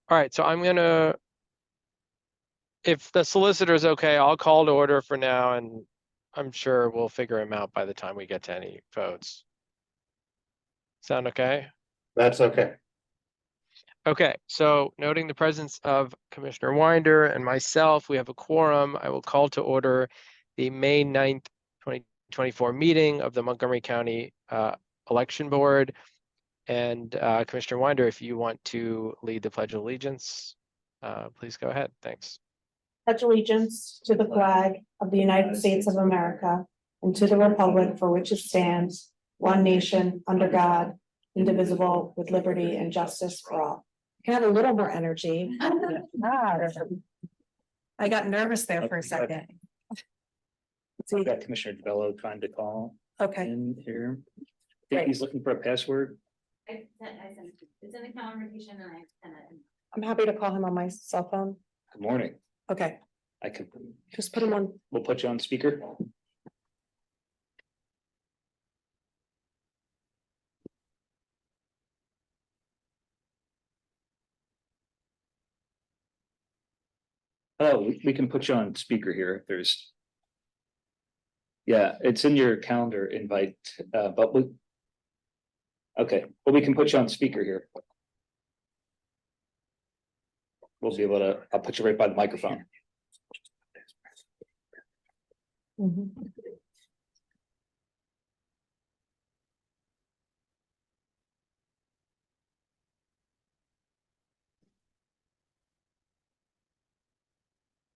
All right, so if the solicitor is okay, I'll call to order for now, and I'm sure we'll figure him out by the time we get to any votes. Sound okay? That's okay. Okay, so noting the presence of Commissioner Winder and myself, we have a quorum. I will call to order the May 9th, 2024 meeting of the Montgomery County Election Board. And Commissioner Winder, if you want to lead the Pledge of Allegiance, please go ahead. Thanks. Pledge allegiance to the flag of the United States of America and to the republic for which it stands, one nation, under God, indivisible, with liberty and justice for all. You have a little more energy. I got nervous there for a second. We got Commissioner DeBello trying to call Okay. in here. I think he's looking for a password. I sent it. It's in the calendar invitation and I sent it. I'm happy to call him on my cell phone. Good morning. Okay, I could, just put him on. we'll put you on speaker. Oh, we can put you on speaker here if there's. Yeah, it's in your calendar invite, but we. Okay, well, we can put you on speaker here. We'll be able to, I'll put you right by the microphone.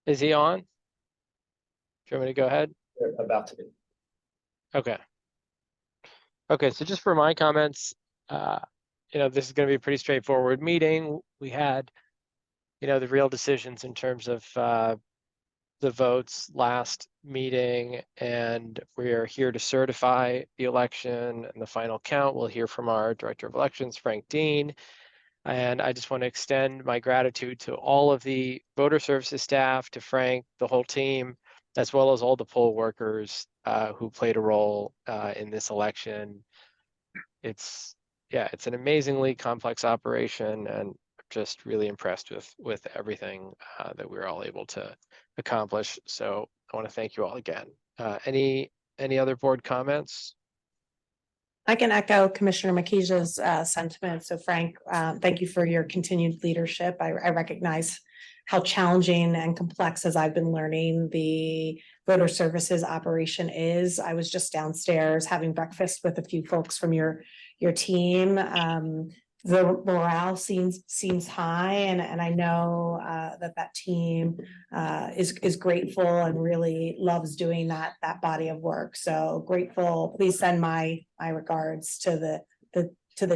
Is he on? Do you want me to go ahead? They're about to be. Okay. Okay, so just for my comments, this is going to be a pretty straightforward meeting. We had, the real decisions in terms of the votes last meeting, and we are here to certify the election and the final count. We'll hear from our Director of Elections, Frank Dean. And I just want to extend my gratitude to all of the voter services staff, to Frank, the whole team, as well as all the poll workers who played a role in this election. It's an amazingly complex operation, and just really impressed with everything that we were all able to accomplish. So I want to thank you all again. Any other board comments? I can echo Commissioner Makija's sentiment. So Frank, thank you for your continued leadership. I recognize how challenging and complex, as I've been learning, the voter services operation is. I was just downstairs having breakfast with a few folks from your team. The morale seems high, and I know that team is grateful and really loves doing that body of work. So grateful. Please send my regards to the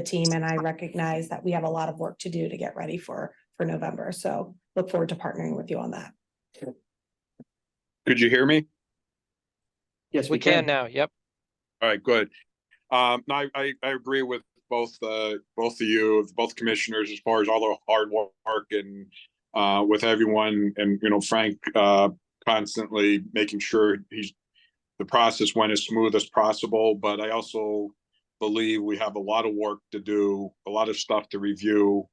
team, and I recognize that we have a lot of work to do to get ready for November. So look forward to partnering with you on that. Could you hear me? Yes, We can now. Yep. All right, good. I agree with both of you, both commissioners, as far as all the hard work and with everyone, and Frank constantly making sure the process went as smooth as possible. But I also believe we have a lot of work to do, a lot of stuff to review,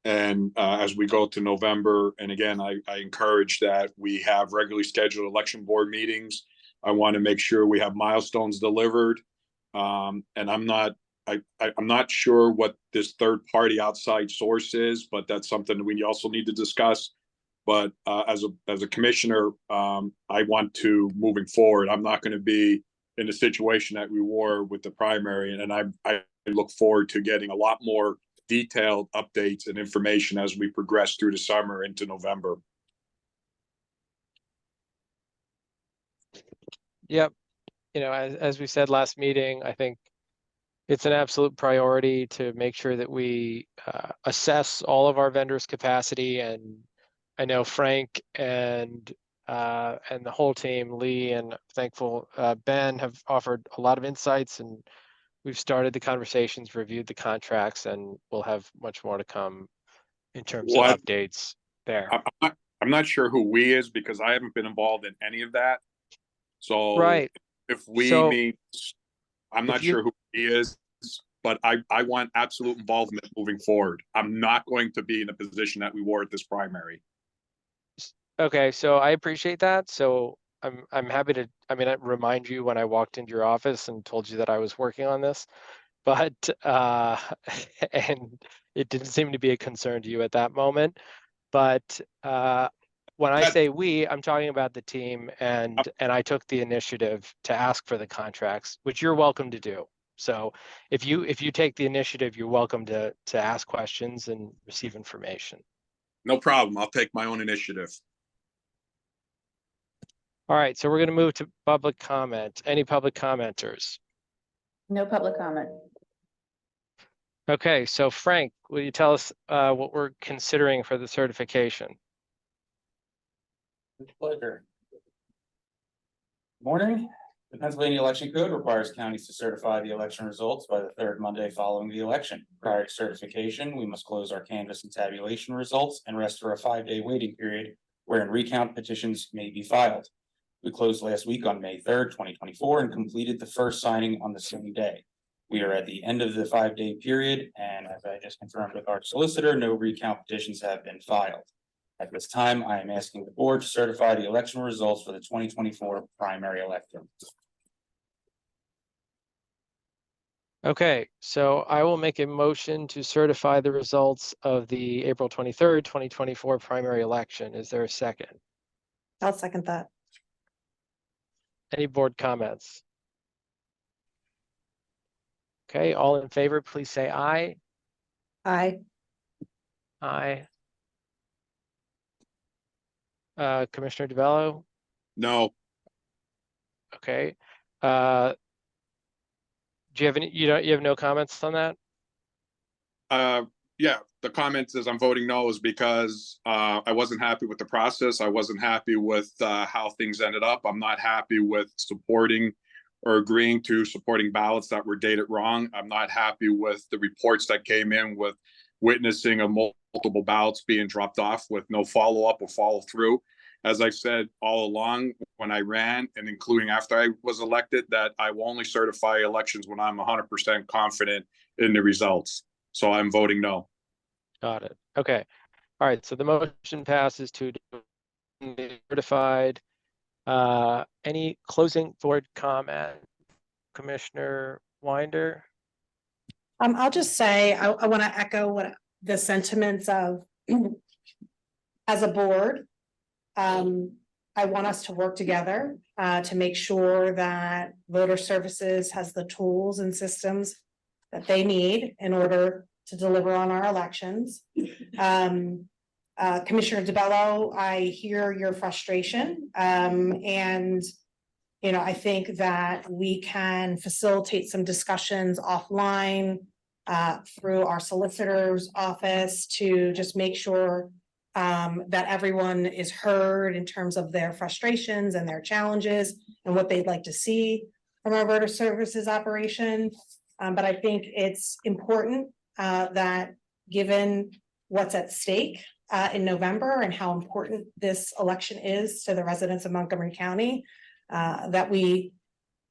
and as we go to November. And again, I encourage that we have regularly scheduled election board meetings. I want to make sure we have milestones delivered. And I'm not sure what this third party outside source is, but that's something that we also need to discuss. But as a commissioner, I want to, moving forward, I'm not going to be in the situation that we were with the primary, and I look forward to getting a lot more detailed updates and information as we progress through the summer into November. Yep. As we said last meeting, I think it's an absolute priority to make sure that we assess all of our vendors' capacity. And I know Frank and the whole team, Lee, and thankful Ben, have offered a lot of insights, and we've started the conversations, reviewed the contracts, and we'll have much more to come in terms of updates there. I'm not sure who we is, because I haven't been involved in any of that. So right. If we meet, I'm not sure who he is. but I want absolute involvement moving forward. I'm not going to be in the position that we were at this primary. Okay, so I appreciate that. So I'm happy to, I mean, I remind you when I walked into your office and told you that I was working on this, but and it didn't seem to be a concern to you at that moment. But when I That- say we, I'm talking about the team, and I took the initiative to ask for the contracts, which you're welcome to do. So if you take the initiative, you're welcome to ask questions and receive information. No problem. I'll take my own initiative. All right, so we're going to move to public comment. Any public commenters? No public comment. Okay, so Frank, will you tell us what we're considering for the certification? With pleasure. Morning. The Pennsylvania Election Code requires counties to certify the election results by the third Monday following the election. Prior to certification, we must close our canvass and tabulation results and rest for a 5-day waiting period wherein recount petitions may be filed. We closed last week on May 3rd, 2024, and completed the first signing on the same day. We are at the end of the 5-day period, and as I just confirmed with our solicitor, no recount petitions have been filed. At this time, I am asking the board to certify the election results for the 2024 primary election. Okay, so I will make a motion to certify the results of the April 23rd, 2024 primary election. Is there a second? I'll second that. Any board comments? Okay, all in favor, please say aye. Aye. Aye. Commissioner DeBello? No, Okay. Do you have any, you have no comments on that? yeah, the comments is I'm voting no is because I wasn't happy with the process. I wasn't happy with how things ended up. I'm not happy with supporting or agreeing to supporting ballots that were dated wrong. I'm not happy with the reports that came in with witnessing of multiple ballots being dropped off with no follow-up or follow-through. As I've said all along when I ran and including after I was elected, that I will only certify elections when I'm 100% confident in the results. So I'm voting no. Got it. Okay. All right. So the motion passes to certified. Any closing board comment? Commissioner Winder? I'll just say, I want to echo what the sentiments of as a board. I want us to work together to make sure that voter services has the tools and systems that they need in order to deliver on our elections. Commissioner DeBello, I hear your frustration, and I think that we can facilitate some discussions offline through our solicitor's office to just make sure that everyone is heard in terms of their frustrations and their challenges and what they'd like to see from our voter services operation. But I think it's important that given what's at stake in November and how important this election is to the residents of Montgomery County, that we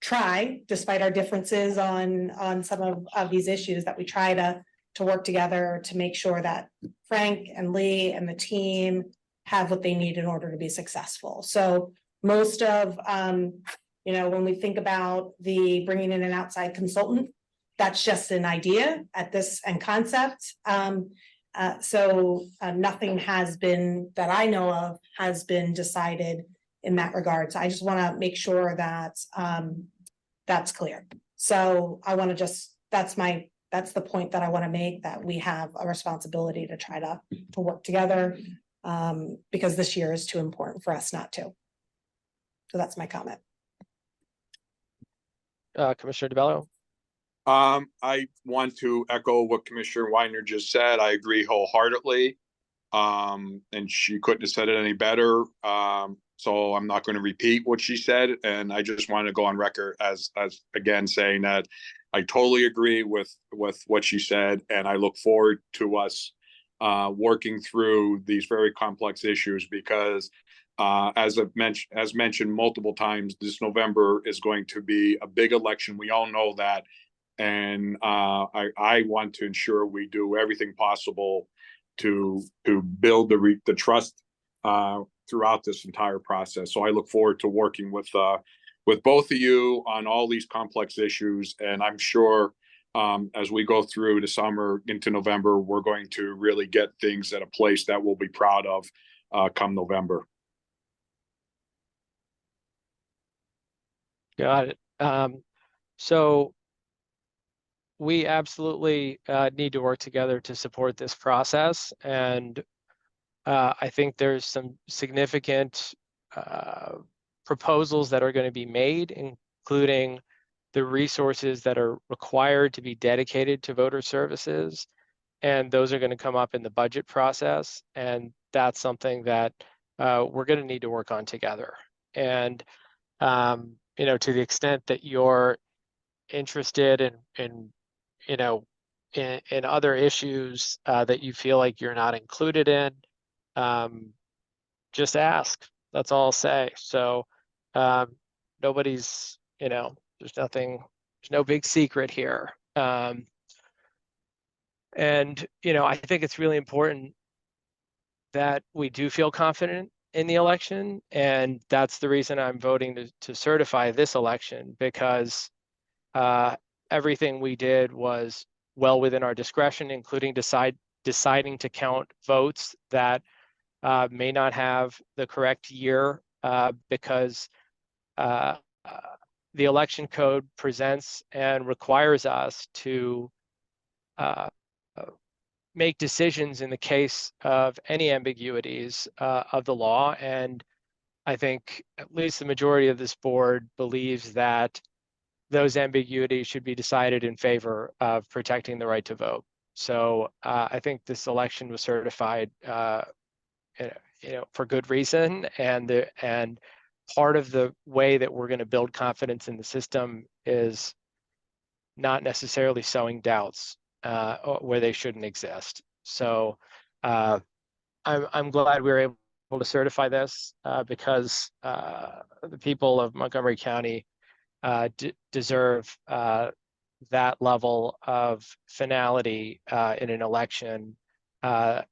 try, despite our differences on some of these issues, that we try to work together to make sure that Frank and Lee and the team have what they need in order to be successful. So most of, when we think about the bringing in an outside consultant, that's just an idea at this and concept. So nothing has been, that I know of, has been decided in that regard. So I just want to make sure that that's clear. So I want to just, that's the point that I want to make, that we have a responsibility to try to work together because this year is too important for us not to. So that's my comment. Commissioner DeBello? I want to echo what Commissioner Weiner just said. I agree wholeheartedly. And she couldn't have said it any better. So I'm not going to repeat what she said. And I just want to go on record as again saying that I totally agree with what she said. And I look forward to us working through these very complex issues because as mentioned multiple times, this November is going to be a big election. We all know that. And I want to ensure we do everything possible to build the trust throughout this entire process. So I look forward to working with both of you on all these complex issues. And I'm sure as we go through the summer into November, we're going to really get things at a place that we'll be proud of come November. Got it. So we absolutely need to work together to support this process. And I think there's some significant proposals that are going to be made, including the resources that are required to be dedicated to voter services. And those are going to come up in the budget process. And that's something that we're going to need to work on together. And, you know, to the extent that you're interested in you know, in other issues that you feel like you're not included in, just ask. That's all I'll say. So nobody's, you know, there's no big secret here. And, you know, I think it's really important that we do feel confident in the election. And that's the reason I'm voting to certify this election, because everything we did was well within our discretion, including deciding to count votes that may not have the correct year because the election code presents and requires us to make decisions in the case of any ambiguities of the law. And I think at least the majority of this board believes that those ambiguities should be decided in favor of protecting the right to vote. So I think this election was certified, you know, for good reason. And part of the way that we're going to build confidence in the system is not necessarily sowing doubts where they shouldn't exist. So I'm glad we were able to certify this because the people of Montgomery County deserve that level of finality in an election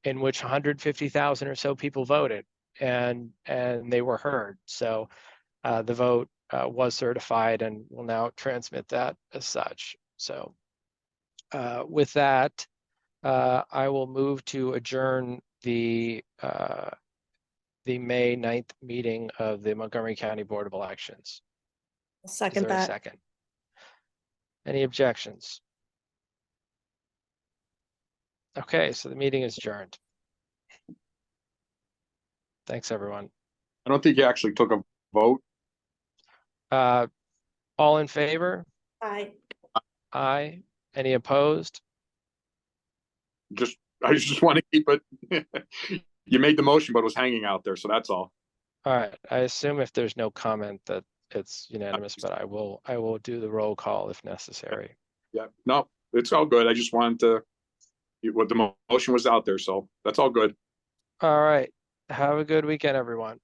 in which 150,000 or so people voted and they were heard. So the vote was certified, and we'll now transmit that as such. So with that, I will move to adjourn the May 9th meeting of the Montgomery County Board of Elections. Is Second there a that. second? Any objections? Okay, so the meeting is adjourned. Thanks, everyone. I don't think you actually took a vote. All in favor? Aye. Aye. Any opposed? I just want to keep it. You made the motion, but it was hanging out there, so that's all. All right, I assume if there's no comment that it's unanimous, but I will do the roll call if necessary. Yeah, no, it's all good. I just wanted to, what the motion was out there, so that's all good. All right, have a good weekend, everyone.